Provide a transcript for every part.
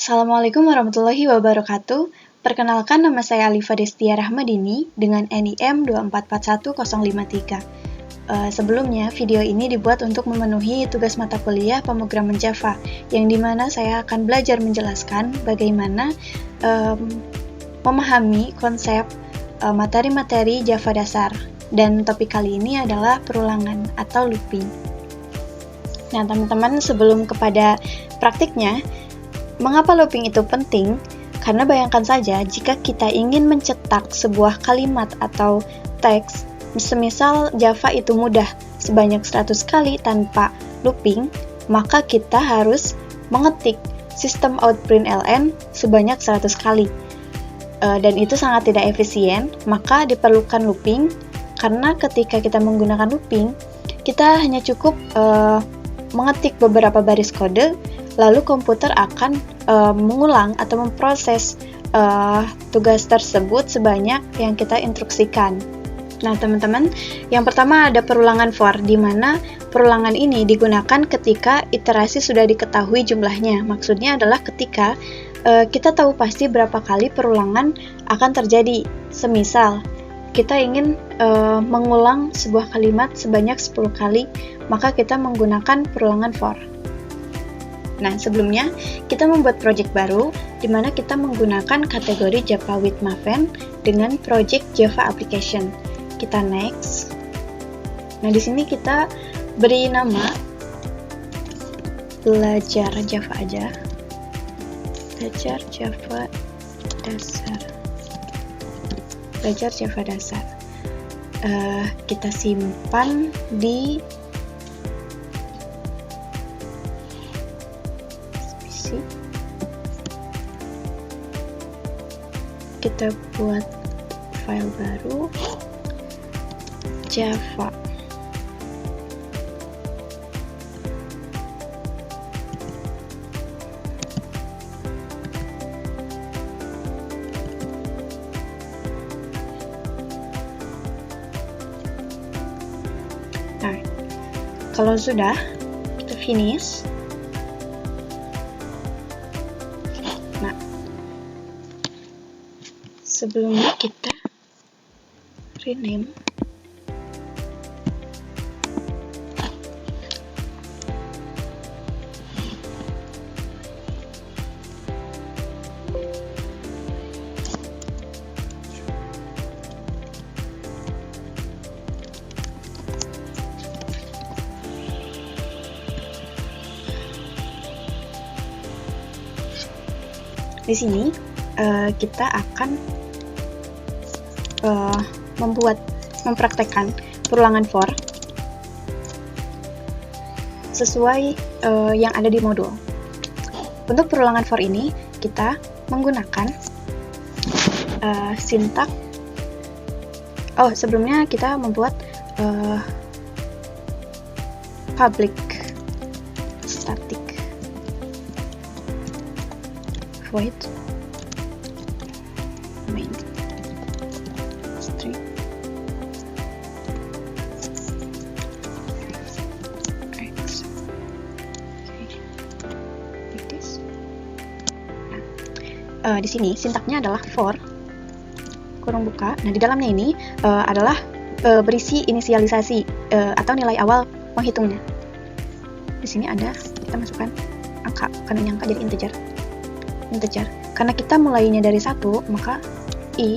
Assalamualaikum warahmatullahi wabarakatuh. Perkenalkan, nama saya Alifa Destia Rahmadini dengan NIM 2441053. Sebelumnya, video ini dibuat untuk memenuhi tugas mata kuliah pemrograman Java, yang dimana saya akan belajar menjelaskan bagaimana memahami konsep materi-materi Java dasar. Dan topik kali ini adalah perulangan atau looping. Nah, teman-teman, sebelum kepada praktiknya, mengapa looping itu penting? Karena bayangkan saja jika kita ingin mencetak sebuah kalimat atau teks, semisal Java itu mudah sebanyak 100 kali tanpa looping, maka kita harus mengetik sistem out println sebanyak 100 kali. Dan itu sangat tidak efisien, maka diperlukan looping, karena ketika kita menggunakan looping, kita hanya cukup mengetik beberapa baris kode, lalu komputer akan mengulang atau memproses tugas tersebut sebanyak yang kita instruksikan. Nah, teman-teman, yang pertama ada perulangan for, di mana perulangan ini digunakan ketika iterasi sudah diketahui jumlahnya. Maksudnya adalah ketika kita tahu pasti berapa kali perulangan akan terjadi. Semisal, kita ingin mengulang sebuah kalimat sebanyak 10 kali, maka kita menggunakan perulangan for. Nah, sebelumnya kita membuat project baru di mana kita menggunakan kategori Java with Maven dengan project Java application. Kita next. Nah, di sini kita beri nama belajar Java aja. Belajar Java dasar. Belajar Java dasar. Kita simpan di kita buat file baru Java. Nah, kalau sudah, kita finish. Nah, sebelumnya kita rename di sini kita akan mempraktekkan perulangan for sesuai yang ada di modul. Untuk perulangan for ini kita menggunakan sintak. Sebelumnya kita membuat public static void main string x. Like this. Nah, di sini sintaknya adalah for kurung buka. Nah, di dalamnya ini adalah berisi inisialisasi atau nilai awal penghitungnya. Di sini ada, kita masukkan angka karena ini angka jadi integer. Karena kita mulainya dari 1, maka i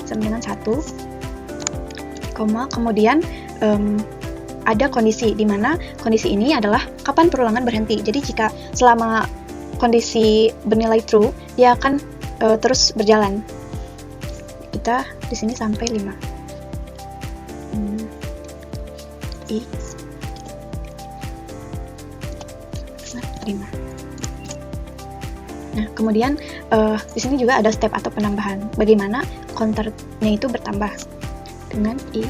sama dengan 1, kemudian ada kondisi, di mana kondisi ini adalah kapan perulangan berhenti. Jadi jika selama kondisi bernilai true, dia akan terus berjalan. Kita di sini sampai 5. I 5. Nah, kemudian di sini juga ada step atau penambahan. Bagaimana counternya itu bertambah dengan i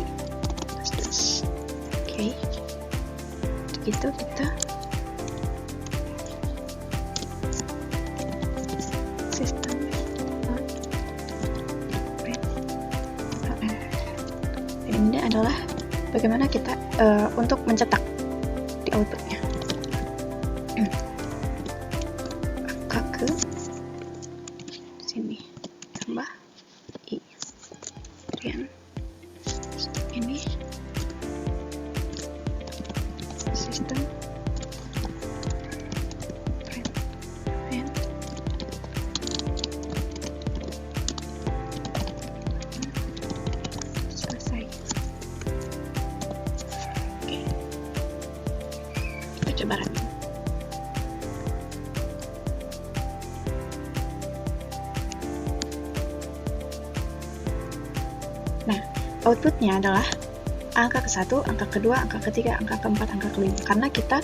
plus. Oke. Begitu kita sistem. Dan ini adalah bagaimana kita untuk mencetak di outputnya. Nah, outputnya adalah angka ke-1, angka kedua, angka ketiga, angka keempat, angka kelima. Karena kita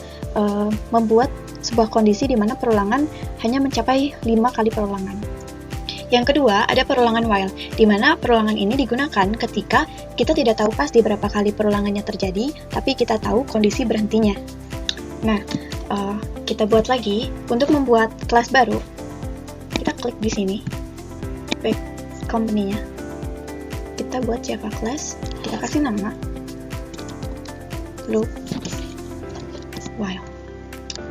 membuat sebuah kondisi di mana perulangan hanya mencapai 5 kali perulangan. Yang kedua, ada perulangan while, di mana perulangan ini digunakan ketika kita tidak tahu pasti berapa kali perulangannya terjadi, tapi kita tahu kondisi berhentinya. Nah, kita buat lagi. Untuk membuat kelas baru, kita klik di sini, back company-nya. Kita buat Java class, kita kasih nama loop while.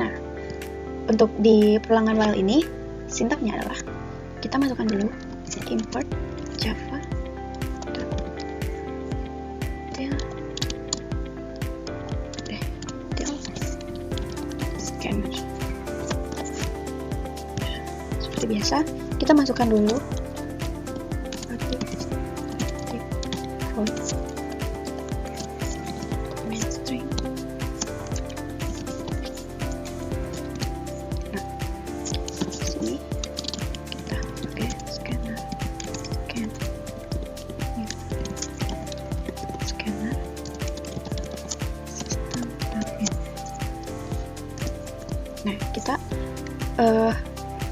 Nah, untuk di perulangan while ini, sintaknya adalah kita masukkan dulu import java scanner. Seperti biasa, kita masukkan dulu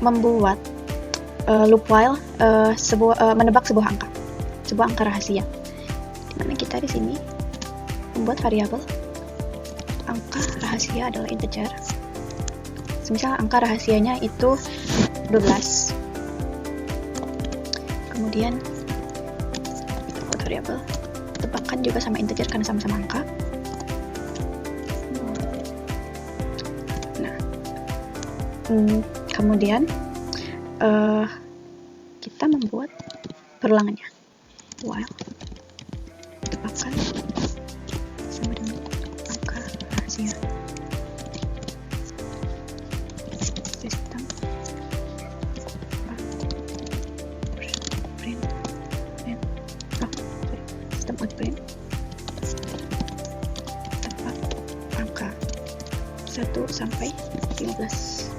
membuat loop while menebak sebuah angka rahasia. Dimana kita di sini membuat variabel angka rahasia adalah integer. Semisal angka rahasianya itu 12. Kemudian kita buat variabel tebakan juga sama integer karena sama-sama angka. Nah, kemudian kita membuat perulangannya while tebakan sama dengan angka rahasia. Sistem print tepat angka 1 sampai 15.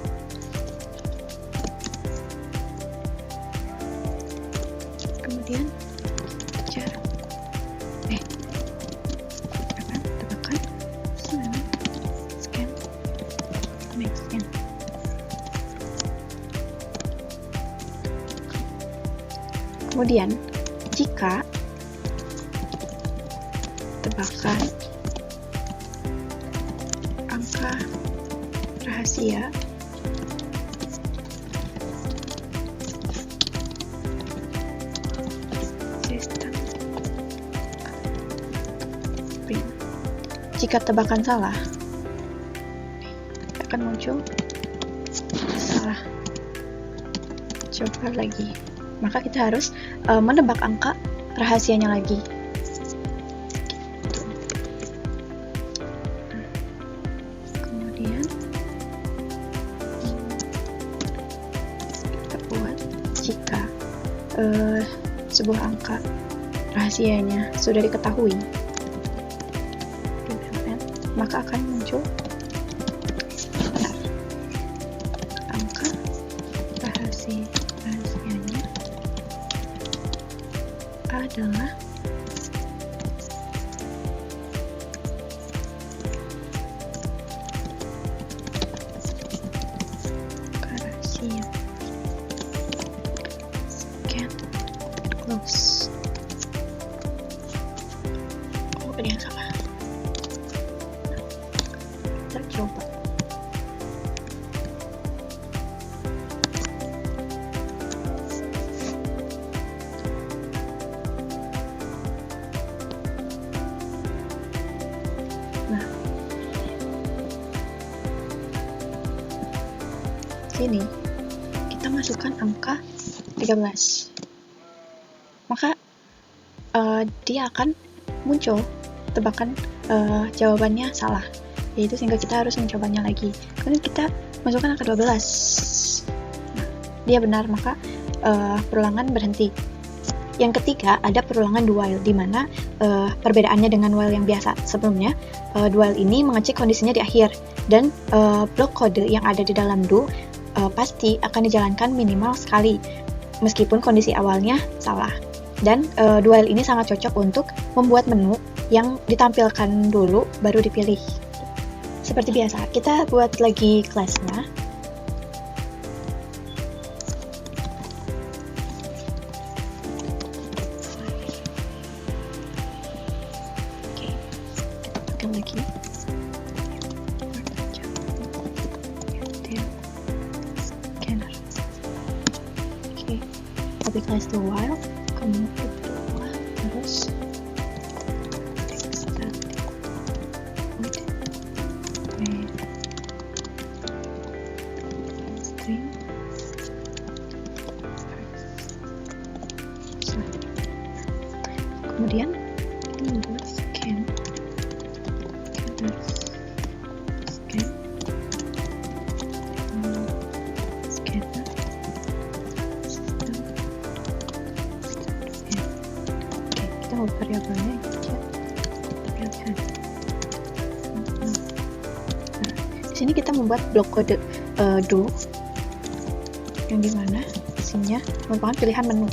Kemudian tebakan scan make scan. Kemudian jika tebakan angka rahasia jika tebakan salah, akan muncul salah. Coba lagi. Maka kita harus menebak angka rahasianya lagi. Kemudian kita buat jika sebuah angka rahasianya sudah diketahui, maka akan muncul benar. Angka rahasianya adalah rahasia. Scan close. Oh, ada yang salah. Kita coba. Nah, sini kita masukkan angka 13. Maka dia akan muncul tebakan jawabannya salah, yaitu sehingga kita harus mencobanya lagi. Kemudian kita masukkan angka 12. Nah, dia benar, maka perulangan berhenti. Yang ketiga, ada perulangan do while, di mana perbedaannya dengan while yang biasa. Sebelumnya, do while ini mengecek kondisinya di akhir, dan blok kode yang ada di dalam do pasti akan dijalankan minimal sekali, meskipun kondisi awalnya salah. Dan dual ini sangat cocok untuk membuat menu yang ditampilkan dulu baru dipilih. Seperti biasa, kita buat lagi kelasnya. Oke, kita tekan lagi. Oke, copy class the while, kemudian terus kemudian kita membuat scan kita mau variabelnya pilihan. Di sini kita membuat blok kode do yang dimana isinya merupakan pilihan menu.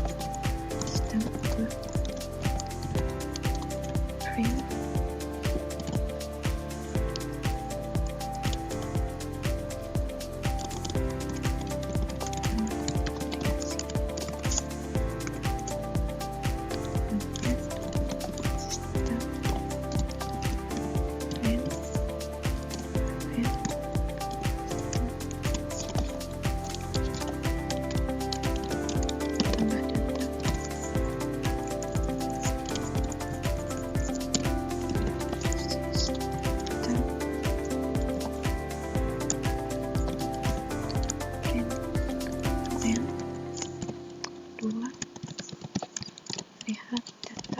Lihat data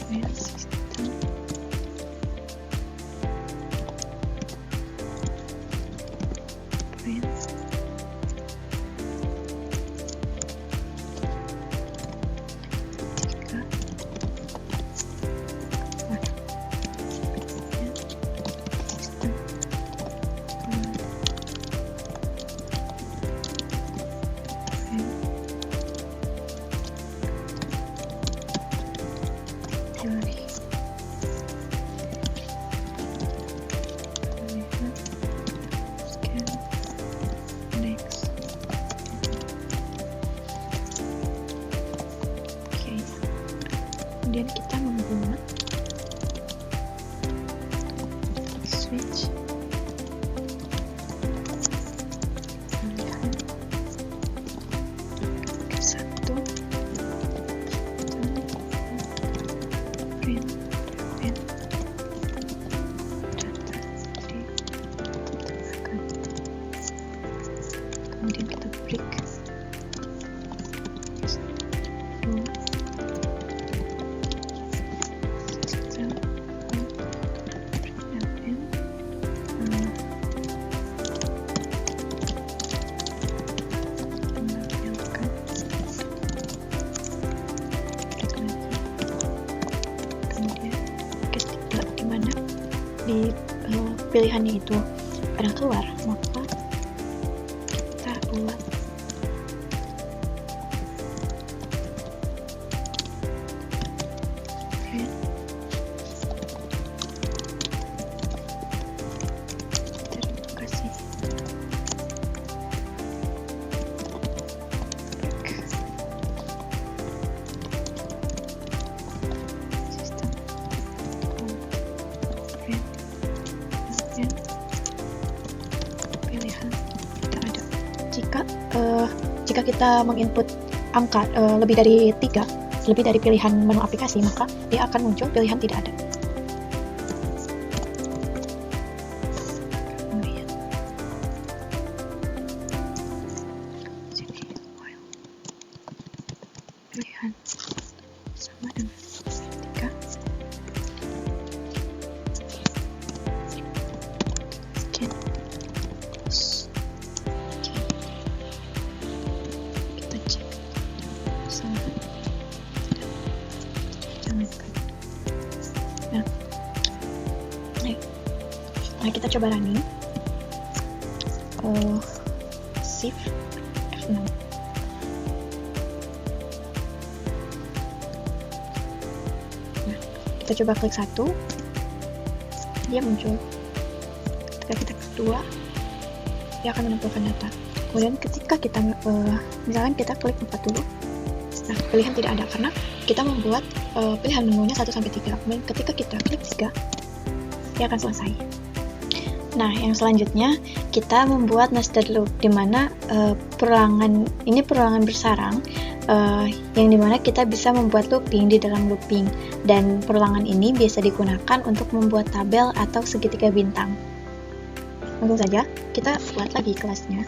file system print kemudian kita membuat switch pilihan ke satu print data ditambahkan, kemudian kita break di pilihannya itu ada keluar, maka kita buat terima kasih. Jika kita menginput angka lebih dari 3, lebih dari pilihan menu aplikasi, maka dia akan muncul pilihan tidak ada. Kemudian pilihan sama dengan 3. Scan. Nah, kita coba running. Shift F6. Kita coba klik 1, dia muncul. Ketika kita klik 2, dia akan menampilkan data. Kemudian ketika kita misalkan kita klik 4 dulu, nah pilihan tidak ada karena kita membuat pilihan menunya 1 sampai 3. Kemudian ketika kita klik 3, dia akan selesai. Nah, yang selanjutnya kita membuat nested loop, di mana perulangan bersarang, yang dimana kita bisa membuat looping di dalam looping, dan perulangan ini biasa digunakan untuk membuat tabel atau segitiga bintang. Langsung saja kita buat lagi kelasnya.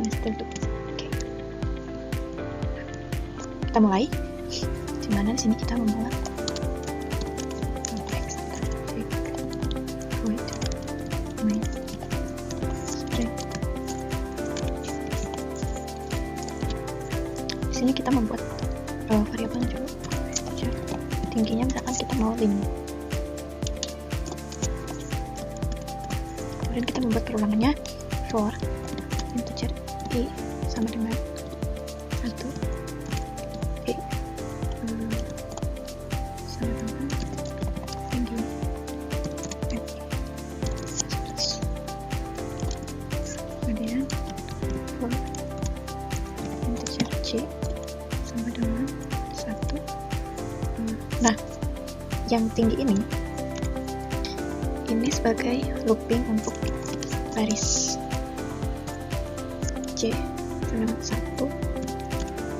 Nested loop. Oke. Kita mulai. Dimana di sini kita membuat di sini kita membuat variabelnya dulu. Tingginya misalkan kita mau 5. Kemudian kita membuat perulangannya for integer i sama dengan 1, i sama dengan tinggi kemudian for integer c sama dengan 1. Nah, yang tinggi ini sebagai looping untuk baris C dengan 1,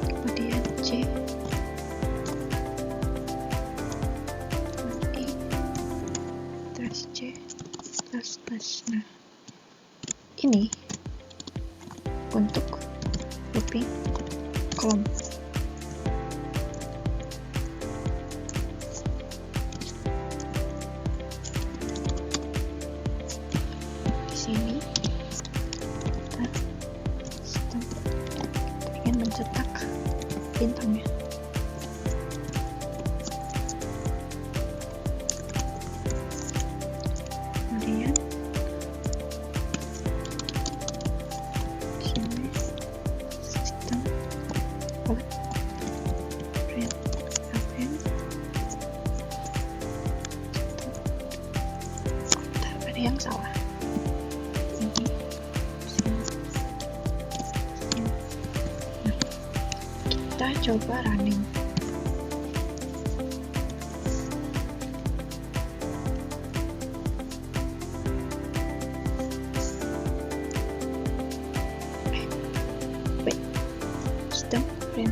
kemudian C, I, terus C, plus. Nah, ini untuk looping kolom. Sini kita ingin mencetak bintangnya. Kemudian sini sistem print ada yang salah. Kita coba running. Wait, sistem print.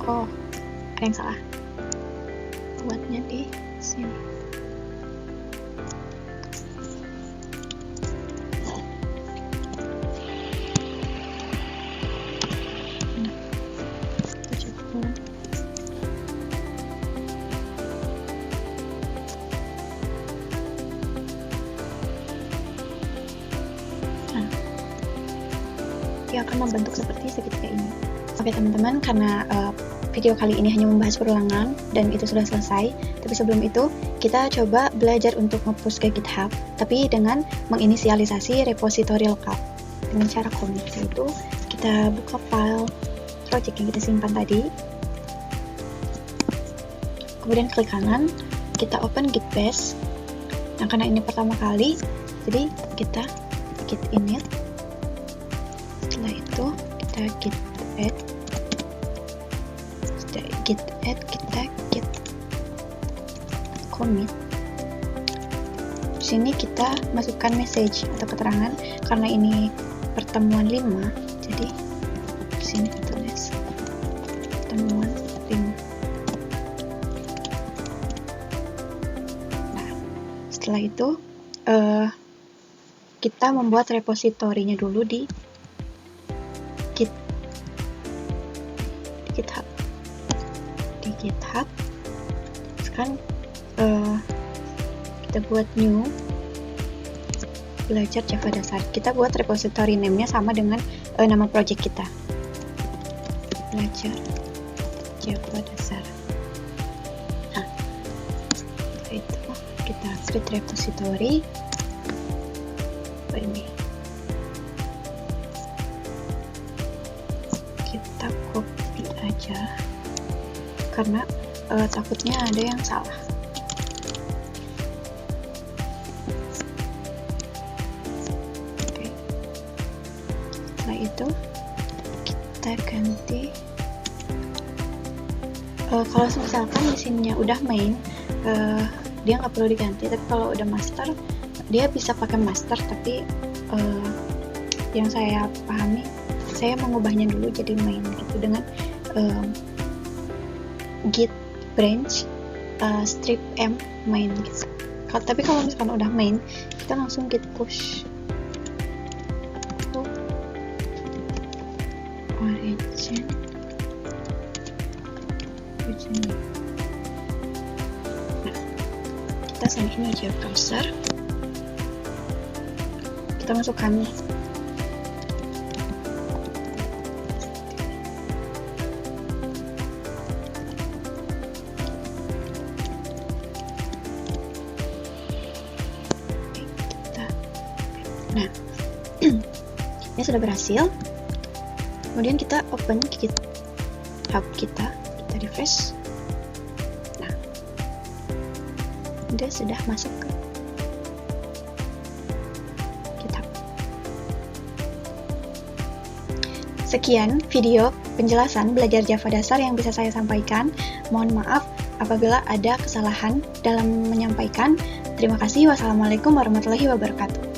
Oh, ada yang salah. Buatnya di sini. Dia akan membentuk seperti segitiga ini. Oke teman-teman, karena video kali ini hanya membahas perulangan dan itu sudah selesai, tapi sebelum itu kita coba belajar untuk nge-push ke GitHub, tapi dengan menginisialisasi repository lokal dengan cara commit, yaitu kita buka file project yang kita simpan tadi, kemudian klik kanan, kita open git bash. Nah, karena ini pertama kali, jadi kita git init. Setelah itu kita git add, kita git commit. Di sini kita masukkan message atau keterangan karena ini pertemuan 5, jadi di sini tulis pertemuan 5. Nah, setelah itu kita membuat repositorinya dulu di GitHub. Sekarang kita buat new, belajar Java dasar. Kita buat repository name-nya sama dengan nama project kita, belajar Java dasar. Nah, setelah itu kita create repository ini. karena takutnya ada yang salah. Oke. Setelah itu kita ganti. Kalau misalkan mesinnya udah main, dia nggak perlu diganti. Tapi kalau udah master, dia bisa pakai master. Tapi yang saya pahami, saya mengubahnya dulu jadi main gitu dengan git branch strip m main gitu. Tapi kalau misalkan udah main, kita langsung git push origin. Nah, kita sendiri aja browser, kita masukkan nah ini sudah berhasil. Kemudian kita open GitHub kita refresh. Nah, dia sudah masuk ke GitHub. Sekian video penjelasan belajar Java dasar yang bisa saya sampaikan. Mohon maaf apabila ada kesalahan dalam menyampaikan. Terima kasih. Wassalamualaikum warahmatullahi wabarakatuh.